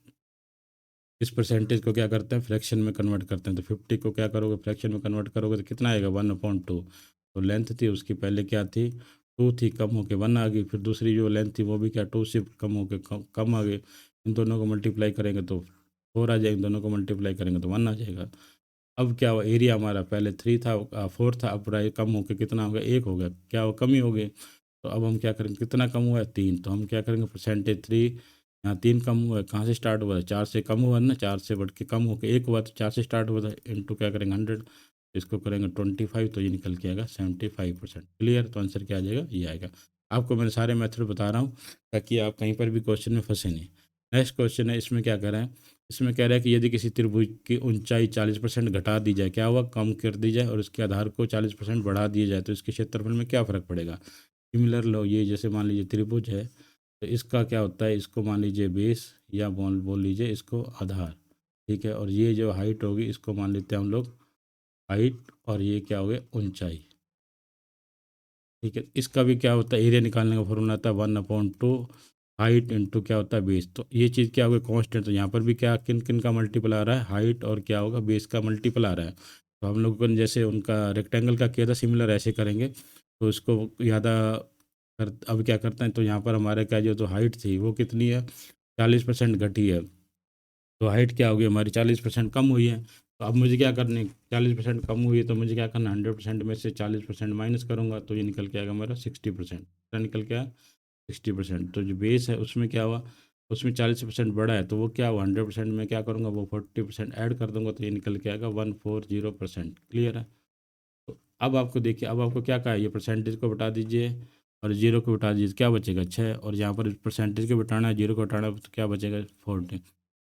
S1: इस परसेंटेज को क्या करते हैं फ्रैक्शन में कन्वर्ट करते हैं। तो 50 को क्या करोगे फ्रैक्शन में कन्वर्ट करोगे तो कितना आएगा 1/2। तो लेंथ थी उसकी पहले क्या थी 2 थी, कम होके 1 आ गई, फिर दूसरी जो लेंथ थी वो भी क्या 2 से कम होके कम आ गई। इन दोनों को मल्टीप्लाई करेंगे तो 4 आ जाएंगे, दोनों को मल्टीप्लाई करेंगे तो 1 आ जाएगा। अब क्या हुआ एरिया हमारा पहले 3 था 4 था, अब कम होके कितना हो गया 1 हो गया, क्या हुआ कमी हो गई। तो अब हम क्या करेंगे कितना कम हुआ है 3, तो हम क्या करेंगे परसेंटेज 3 यहाँ 3 कम हुआ है, कहाँ से स्टार्ट हुआ है, 4 से कम हुआ है ना, 4 से बढ़ के कम होकर 1 हुआ, तो 4 से स्टार्ट हुआ था, इंटू क्या करेंगे 100, इसको करेंगे 25, तो ये निकल के आएगा 75%। क्लियर, तो आंसर क्या आ जाएगा, ये आएगा। आपको मैं सारे मेथड बता रहा हूँ ताकि आप कहीं पर भी क्वेश्चन में फंसे नहीं। नेक्स्ट क्वेश्चन है, इसमें क्या कर रहे हैं, इसमें कह रहा है कि यदि किसी त्रिभुज की ऊंचाई 40% घटा दी जाए, क्या हुआ, कम कर दी जाए, और उसके आधार को 40% बढ़ा दिया जाए, तो इसके क्षेत्रफल में क्या फ़र्क पड़ेगा। सिमिलर लो, ये जैसे मान लीजिए त्रिभुज है, तो इसका क्या होता है, इसको मान लीजिए बेस, या बोल बोल लीजिए इसको आधार, ठीक है, और ये जो हाइट होगी इसको मान लेते हैं हम लोग हाइट, और ये क्या हो गया ऊंचाई, ठीक है। इसका भी क्या होता है, एरिया निकालने का फॉर्मूला आता है 1/2 हाइट इंटू क्या होता है बेस, तो ये चीज़ क्या होगा कांस्टेंट, तो यहाँ पर भी क्या किन किन का मल्टीपल आ रहा है, हाइट और क्या होगा बेस का मल्टीपल आ रहा है। तो हम लोगों ने जैसे उनका रेक्टेंगल का किया था सिमिलर, ऐसे करेंगे तो इसको ज़्यादा कर, अब क्या करते हैं, तो यहाँ पर हमारे क्या जो तो हाइट थी वो कितनी है, 40% घटी है, तो हाइट क्या होगी हमारी 40% कम हुई है। तो अब मुझे क्या करनी है, 40% कम हुई है तो मुझे क्या करना है, 100% में से 40% माइनस करूंगा, तो ये निकल के आएगा मेरा 60%। क्या निकल के आया, 60%। तो जो बेस है उसमें क्या हुआ, उसमें 40% बड़ा है, तो वो क्या हुआ 100% में क्या करूँगा, वो 40% ऐड कर दूंगा, तो ये निकल के आएगा 140%। क्लियर है। तो अब आपको देखिए, अब आपको क्या कहा है, ये परसेंटेज को बता दीजिए और जीरो को बता दीजिए, क्या बचेगा 6, और यहाँ पर परसेंटेज को बताना है, जीरो को हटाना है, तो क्या बचेगा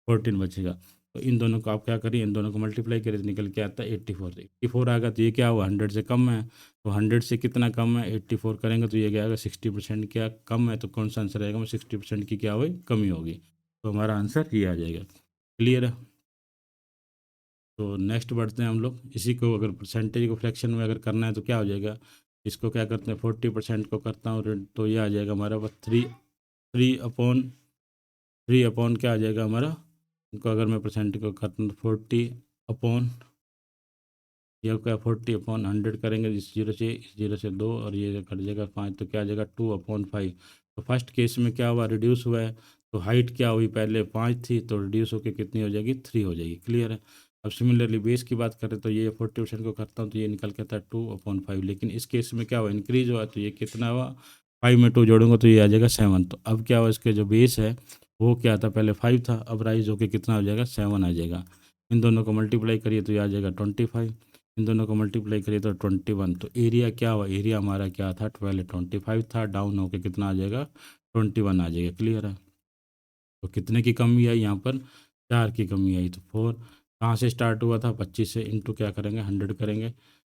S1: 14 बचेगा। तो इन दोनों को आप क्या करिए, इन दोनों को मल्टीप्लाई करिए, तो निकल के आता है 84। 84 आएगा तो ये क्या हुआ 100 से कम है, तो 100 से कितना कम है, 84 करेंगे तो ये क्या आएगा 60% क्या कम है, तो कौन सा आंसर आएगा, 60% की क्या होगी कमी होगी, तो हमारा आंसर ये आ जाएगा। क्लियर है। तो नेक्स्ट बढ़ते हैं हम लोग, इसी को अगर परसेंटेज को फ्रैक्शन में अगर करना है तो क्या हो जाएगा, इसको क्या करते हैं 40% को करता हूँ, तो ये आ जाएगा हमारा बस थ्री अपॉन क्या आ जाएगा हमारा, इनको अगर मैं परसेंट को करता हूँ तो 40 अपॉन, ये क्या 40/100 करेंगे, इस जीरो से 2, और ये कट जाएगा 5, तो क्या आ जाएगा 2/5। तो फर्स्ट केस में क्या हुआ, रिड्यूस हुआ है, तो हाइट क्या हुई, पहले 5 थी तो रिड्यूस होकर कितनी हो जाएगी 3 हो जाएगी। क्लियर है। अब सिमिलरली बेस की बात करें तो ये 40% को करता हूँ तो ये निकल के आता है 2/5, लेकिन इस केस में क्या हुआ इंक्रीज हुआ, तो ये कितना हुआ 5 में 2 जोड़ूंगा तो ये आ जाएगा 7। तो अब क्या हुआ, इसके जो बेस है वो क्या था, पहले 5 था, अब राइज होकर कितना हो जाएगा 7 आ जाएगा। इन दोनों को मल्टीप्लाई करिए तो ये आ जाएगा 25, इन दोनों को मल्टीप्लाई करिए तो 21। तो एरिया क्या हुआ, एरिया हमारा क्या था, 25 था, डाउन होके कितना आ जाएगा 21 आ जाएगा। क्लियर है। तो कितने की कमी आई यहाँ पर, 4 की कमी आई। तो 4 कहाँ से स्टार्ट हुआ था, 25 से, इंटू क्या करेंगे 100 करेंगे,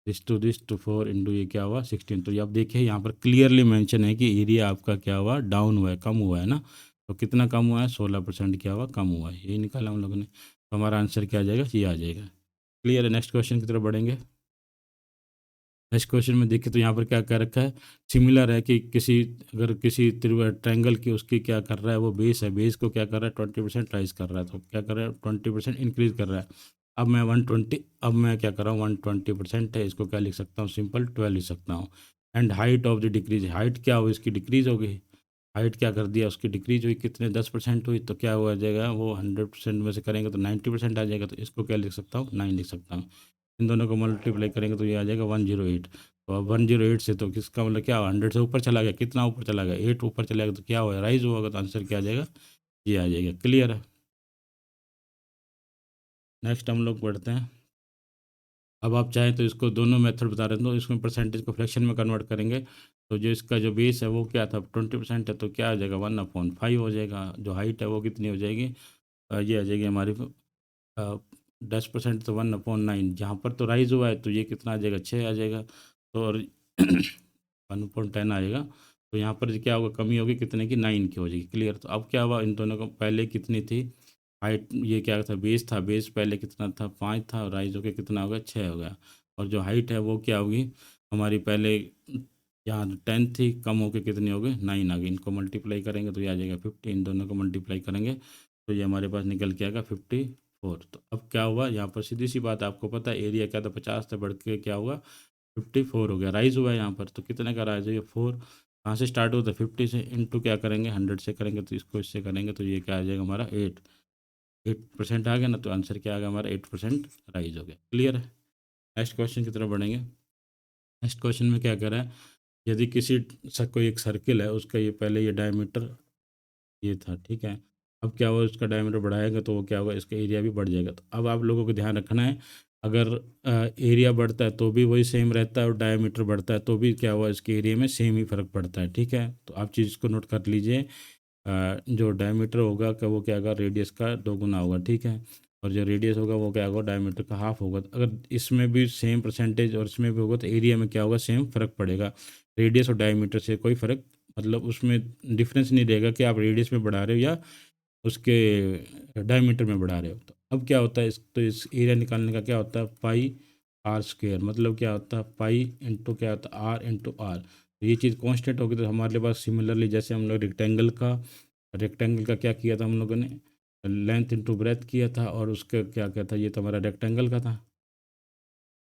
S1: दिस टू 4 इंटू ये क्या हुआ 16। तो ये आप देखिए यहाँ पर क्लियरली मेंशन है कि एरिया आपका क्या हुआ डाउन हुआ है, कम हुआ है ना। तो कितना कम हुआ है, 16% क्या हुआ कम हुआ है, यही निकाला हम लोगों ने। तो हमारा आंसर क्या आ जाएगा, ये आ जाएगा। क्लियर है। नेक्स्ट क्वेश्चन की तरफ बढ़ेंगे। नेक्स्ट क्वेश्चन में देखिए तो यहाँ पर क्या कर रखा है, सिमिलर है कि किसी अगर किसी ट्रायंगल की उसकी क्या कर रहा है, वो बेस है, बेस को क्या कर रहा है 20% राइज कर रहा है, तो क्या कर रहा है 20% इंक्रीज कर रहा है। अब मैं क्या कर रहा हूँ 120% है, इसको क्या लिख सकता हूँ सिंपल 12 लिख सकता हूँ। And height of the decrease, height क्या हुई इसकी डिक्रीज हो गई, हाइट क्या कर दिया उसकी डिक्रीज हुई, कितने 10% हुई, तो क्या हुआ जाएगा वो 100% में से करेंगे तो 90% आ जाएगा, तो इसको क्या लिख सकता हूँ 9 लिख सकता हूँ। इन दोनों को मल्टीप्लाई करेंगे तो ये आ जाएगा 108। तो अब 108 से तो किसका मतलब क्या हुआ 100 से ऊपर चला गया, कितना ऊपर चला गया 8 ऊपर चला गया, तो क्या हुआ राइज होगा, तो आंसर क्या आ जाएगा, ये आ जाएगा। क्लियर है। नेक्स्ट हम लोग बढ़ते हैं। अब आप चाहें तो इसको दोनों मेथड बता रहे हैं, तो इसमें परसेंटेज को फ्रैक्शन में कन्वर्ट करेंगे, तो जो इसका जो बेस है वो क्या था 20% है, तो क्या आ जाएगा 1/5 हो जाएगा। जो हाइट है वो कितनी हो जाएगी, ये आ जाएगी हमारी 10%, तो 1/9। जहाँ पर तो राइज हुआ है तो ये कितना आ जाएगा 6 आ जाएगा, तो और 1/10 आएगा। तो यहाँ पर क्या होगा कमी होगी कितने की 9 की हो जाएगी। क्लियर। तो अब क्या हुआ इन दोनों को पहले कितनी थी हाइट, ये क्या था बेस था, बेस पहले कितना था 5 था, और राइज होकर कितना होगा 6 हो गया। और जो हाइट है वो क्या होगी हमारी पहले यहाँ 10 थी, कम होकर कितनी हो गई 9 आ गई। इनको मल्टीप्लाई करेंगे तो ये आ जाएगा 50, इन दोनों को मल्टीप्लाई करेंगे तो ये हमारे पास निकल के आएगा 54। तो अब क्या हुआ यहाँ पर सीधी सी बात आपको पता है एरिया क्या था 50 से बढ़ के क्या हुआ 54 हो गया, राइज हुआ है यहाँ पर। तो कितने का राइज है ये 4, कहाँ से स्टार्ट होता है 50 से, इंटू क्या करेंगे 100 से करेंगे, तो इसको इससे करेंगे तो ये क्या आ जाएगा हमारा 8% आ गया ना, तो आंसर क्या आ गया हमारा 8% राइज हो गया। क्लियर है। नेक्स्ट क्वेश्चन की तरफ बढ़ेंगे। नेक्स्ट क्वेश्चन में क्या कर रहा है, यदि किसी कोई एक सर्किल है उसका ये पहले ये डायमीटर ये था, ठीक है, अब क्या हुआ, उसका डायमीटर बढ़ाएगा तो वो क्या होगा, इसका एरिया भी बढ़ जाएगा। तो अब आप लोगों को ध्यान रखना है, अगर एरिया बढ़ता है तो भी वही सेम रहता है, और डायमीटर बढ़ता है तो भी क्या हुआ, इसके एरिया में सेम ही फ़र्क पड़ता है। ठीक है, तो आप चीज़ को नोट कर लीजिए। जो डायमीटर होगा का वो क्या होगा, रेडियस का 2 गुना होगा। ठीक है, और जो रेडियस होगा वो क्या होगा, डायमीटर का हाफ होगा। तो अगर इसमें भी सेम परसेंटेज और इसमें भी होगा तो एरिया में क्या होगा, सेम फ़र्क पड़ेगा। रेडियस और डायमीटर से कोई फ़र्क, मतलब उसमें डिफरेंस नहीं रहेगा कि आप रेडियस में बढ़ा रहे हो या उसके डायमीटर में बढ़ा रहे हो। तो अब क्या होता है, इस एरिया निकालने का क्या होता है, पाई आर स्क्वेयर, मतलब क्या होता है, पाई इंटू क्या होता है, आर इंटू आर। तो ये चीज़ कांस्टेंट होगी तो हमारे पास सिमिलरली जैसे हम लोग रेक्टेंगल का क्या किया था हम लोगों ने, लेंथ इंटू ब्रेथ किया था, और उसका क्या क्या था, ये तो हमारा रेक्टेंगल का था,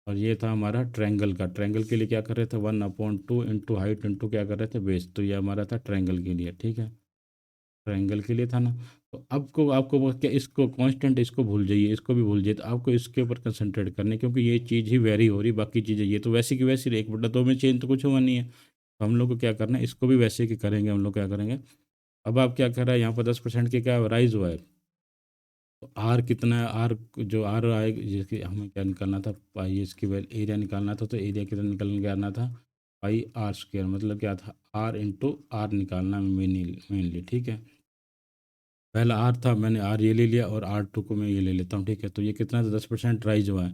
S1: और ये था हमारा ट्रायंगल का। ट्रायंगल के लिए क्या कर रहे थे, 1/2 इंटू हाइट इंटू क्या कर रहे थे, बेस। तो ये हमारा था ट्रायंगल के लिए। ठीक है, ट्रायंगल के लिए था ना। तो आपको आपको वो क्या, इसको कांस्टेंट इसको भूल जाइए, इसको भी भूल जाइए। तो आपको इसके ऊपर कंसंट्रेट करने, क्योंकि ये चीज़ ही वेरी हो रही, बाकी चीज़ें ये तो वैसी की वैसी रही, 1/2 में चेंज तो कुछ हुआ नहीं है। तो हम लोग को क्या करना है, इसको भी वैसे की करेंगे। हम लोग क्या करेंगे, अब आप क्या कर रहे हैं, यहाँ पर 10% के क्या राइज हुआ है, तो आर कितना है, आर जो आर आएगा, जिसकी हमें क्या निकालना था, पाई, इसकी वैल्यू एरिया निकालना था। तो एरिया कितना निकल के आना था, पाई आर स्क्वायर, मतलब क्या था, आर इंटू आर निकालना मेनली। ठीक है, पहला आर था, मैंने आर ये ले लिया, और R2 को मैं ये ले लेता हूँ। ठीक है, तो ये कितना था, 10% राइज हुआ है,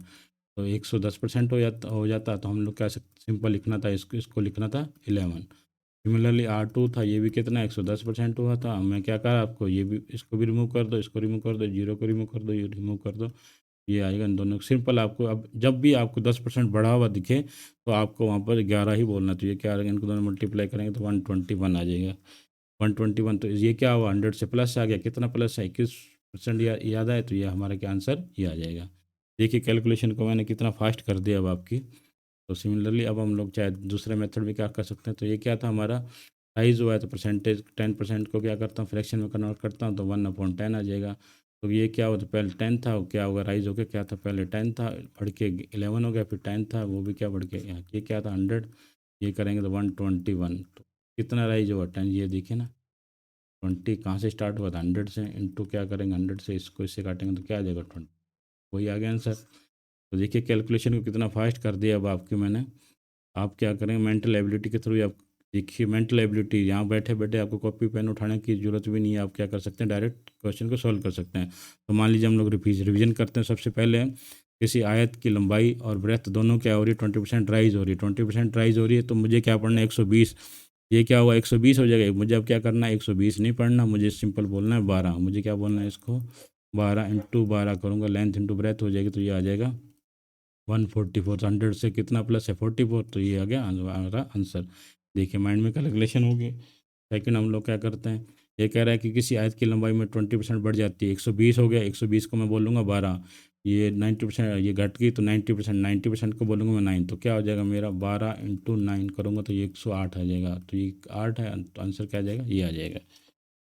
S1: तो 110% हो जाता। तो हम लोग क्या सिंपल लिखना था, इसको इसको लिखना था 11। सिमिलरली R2 था, ये भी कितना 110% हुआ था। मैं क्या कहा आपको, ये भी, इसको भी रिमूव कर दो, इसको रिमूव कर दो, जीरो को रिमूव कर दो, ये रिमूव कर दो, ये आएगा इन दोनों। सिंपल आपको अब जब भी आपको 10% बढ़ा हुआ दिखे तो आपको वहाँ पर 11 ही बोलना चाहिए। क्या आएगा, इनको दोनों मल्टीप्लाई करेंगे तो 121 आ जाएगा। 121, तो ये क्या हुआ, 100 से प्लस आ गया, कितना प्लस है, 21%। याद आए तो ये हमारा क्या आंसर ये आ जाएगा। देखिए कैलकुलेशन को मैंने कितना फास्ट कर दिया अब आपकी। तो सिमिलरली अब हम लोग चाहे दूसरे मेथड में क्या कर सकते हैं। तो ये क्या था हमारा, राइज हुआ है तो परसेंटेज 10% को क्या करता हूँ, फ्रैक्शन में कन्वर्ट करता हूँ, तो 1/10 आ जाएगा। तो ये क्या हुआ, तो पहले 10 था, वो क्या होगा, राइज हो गया, क्या था, पहले 10 था, बढ़ के 11 हो गया, फिर 10 था, वो भी क्या बढ़ के यहाँ ये क्या था 100, ये करेंगे तो 121। तो कितना राइज हुआ, 10, ये देखिए ना, 20 कहाँ से स्टार्ट हुआ था, 100 से, इंटू क्या करेंगे, 100 से इसको इससे काटेंगे तो क्या आ जाएगा, 20, वही आ गया आंसर। तो देखिए कैलकुलेशन को कितना फास्ट कर दिया अब आपकी मैंने। आप क्या करेंगे, मेंटल एबिलिटी के थ्रू आप देखिए, मेंटल एबिलिटी, यहाँ बैठे बैठे आपको कॉपी पेन उठाने की जरूरत भी नहीं है। आप क्या कर सकते हैं, डायरेक्ट क्वेश्चन को सॉल्व कर सकते हैं। तो मान लीजिए हम लोग रिवीजन करते हैं। सबसे पहले किसी आयत की लंबाई और ब्रेथ दोनों क्या हो रही है, 20% राइज हो रही है, 20% राइज हो रही है, तो मुझे क्या पढ़ना है, 120। ये क्या हुआ, 120 हो जाएगा। मुझे अब क्या करना है, 120 नहीं पढ़ना, मुझे सिंपल बोलना है 12। मुझे क्या बोलना है, इसको 12 इंटू 12 करूँगा, लेंथ इंटू ब्रेथ हो जाएगी, तो ये आ जाएगा 144। 100 से कितना प्लस है, 44, तो ये आ गया हमारा आंसर। देखिए माइंड में कैलकुलेशन होगी। सेकंड हम लोग क्या करते हैं, ये कह रहा है कि किसी आयत की लंबाई में 20% बढ़ जाती है, 120 हो गया, 120 को मैं बोलूँगा 12, ये 90%, ये घट गई तो 90%, 90% को बोलूँगा मैं 9, तो क्या हो जाएगा मेरा, 12 इंटू 9 करूँगा तो ये 108 आ जाएगा। तो ये 8 है, तो आंसर क्या आ जाएगा, ये आ जाएगा।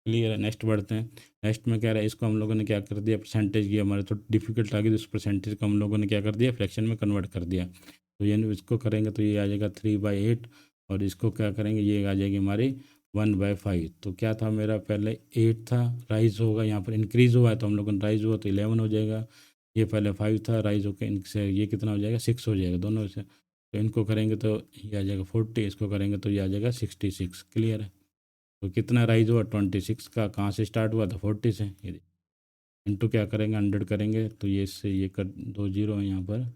S1: क्लियर है, नेक्स्ट बढ़ते हैं। नेक्स्ट में कह रहा है, इसको हम लोगों ने क्या कर दिया, परसेंटेज की हमारे तो डिफिकल्ट आ गई, तो उस परसेंटेज को हम लोगों ने क्या कर दिया, फ्रैक्शन में कन्वर्ट कर दिया। तो ये इसको करेंगे तो ये आ जाएगा 3/8, और इसको क्या करेंगे, ये आ जाएगी हमारी 1/5। तो क्या था मेरा, पहले 8 था, राइज होगा, यहाँ पर इंक्रीज़ हुआ है तो हम लोगों ने राइज हुआ तो 11 हो जाएगा। ये पहले 5 था, राइज होकर इनसे ये कितना हो जाएगा, 6 हो जाएगा दोनों से। तो इनको करेंगे तो ये आ जाएगा 40, इसको करेंगे तो ये आ जाएगा 66। क्लियर है। तो कितना राइज हुआ, 26 का, कहाँ से स्टार्ट हुआ था, 40 से। ये इंटू क्या करेंगे, 100 करेंगे, तो ये इससे ये कट, 2 जीरो है यहाँ पर,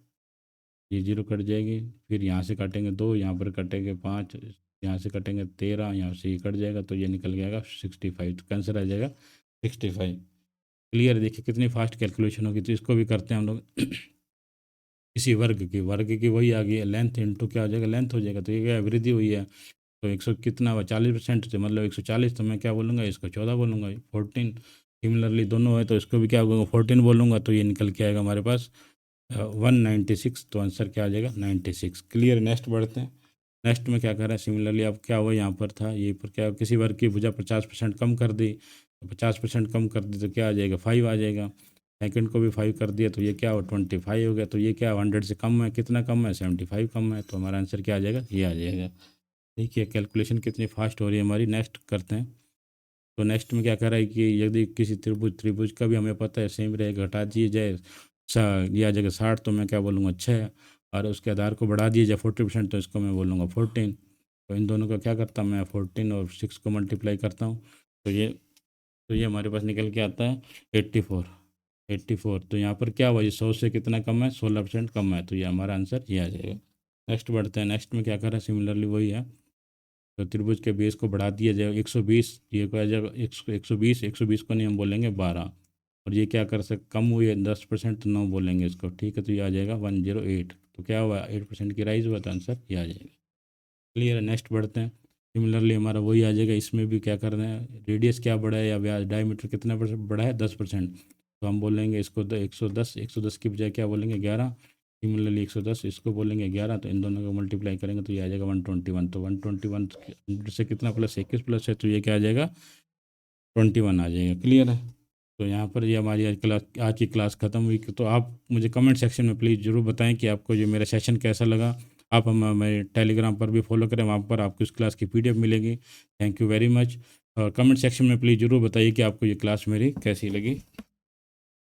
S1: ये जीरो कट जाएगी। फिर यहाँ से काटेंगे 2, यहाँ पर कटेंगे 5, यहाँ से कटेंगे 13, यहाँ से ये कट जाएगा, तो ये निकल जाएगा 65। तो कैंसर आ जाएगा 65। क्लियर। देखिए कितनी फास्ट कैलकुलेशन होगी। तो इसको भी करते हैं हम लोग इसी वर्ग की वही आ गई है, लेंथ इंटू क्या हो जाएगा, लेंथ हो जाएगा। तो ये क्या है, वृद्धि हुई है, तो 100 कितना हुआ, 40% से, मतलब 140, तो मैं क्या बोलूँगा, इसको 14 बोलूँगा, 14। सिमिलरली दोनों है तो इसको भी क्या बोलूँगा, 14 बोलूँगा, तो ये निकल के आएगा हमारे पास 196। तो आंसर क्या आ जाएगा, 96। क्लियर। नेक्स्ट बढ़ते हैं। नेक्स्ट में क्या कर रहा है, सिमिलरली अब क्या हुआ, यहाँ पर था, ये पर क्या, किसी वर्ग की भुजा 50% कम कर दी, तो 50% कम कर दी तो क्या आ जाएगा, 5 आ जाएगा। सेकंड को भी 5 कर दिया तो ये क्या हो, 25 हो गया। तो ये क्या 100 से कम है, कितना कम है, 75 कम है। तो हमारा आंसर क्या आ जाएगा, ये आ जाएगा। देखिए कैलकुलेशन कितनी फास्ट हो रही है हमारी। नेक्स्ट करते हैं। तो नेक्स्ट में क्या कर रहा है कि यदि किसी त्रिभुज का भी हमें पता है सेम रहेगा, घटा दिए जाए दिया जाएगा 60, तो मैं क्या बोलूँगा 6, और उसके आधार को बढ़ा दिया जाए 40%, तो इसको मैं बोलूँगा 14। तो इन दोनों का क्या करता हूँ मैं, 14 और 6 को मल्टीप्लाई करता हूँ, तो ये हमारे पास निकल के आता है 84। 84 तो यहाँ पर क्या हुआ, ये 100 से कितना कम है, 16% कम है, तो ये हमारा आंसर ये आ जाएगा। नेक्स्ट बढ़ते हैं, नेक्स्ट में क्या कर रहा है, सिमिलरली वही है। तो त्रिभुज के बेस को बढ़ा दिया जाएगा 120, ये क्या आ जाएगा 120, 120 को नहीं हम बोलेंगे 12, और ये क्या कर सकते, कम हुई है 10%, तो 9 बोलेंगे इसको, ठीक है। तो ये आ जाएगा 108, तो क्या हुआ 8% की राइज हुआ, तो आंसर ये आ जाएगा। क्लियर है। नेक्स्ट बढ़ते हैं, सिमिलरली हमारा वही आ जाएगा, इसमें भी क्या करना है, रेडियस क्या बढ़ा है या व्यास डायमीटर कितना परसेंट बढ़ा है, 10%, तो हम बोलेंगे इसको 110 की बजाय क्या बोलेंगे 11। सिमिलरली 110 इसको बोलेंगे 11, तो इन दोनों को मल्टीप्लाई करेंगे तो ये आ जाएगा 121। तो 121 से कितना प्लस 21 प्लस है, तो ये क्या आ जाएगा 21 आ जाएगा। क्लियर है। तो यहाँ पर ये हमारी आज की क्लास ख़त्म हुई। तो आप मुझे कमेंट सेक्शन में प्लीज़ ज़रूर बताएं कि आपको जो मेरा सेशन कैसा लगा। आप हमें टेलीग्राम पर भी फॉलो करें, वहाँ पर आपको इस क्लास की PDF मिलेगी। Thank you very much. और कमेंट सेक्शन में प्लीज़ ज़रूर बताइए कि आपको ये क्लास मेरी कैसी लगी।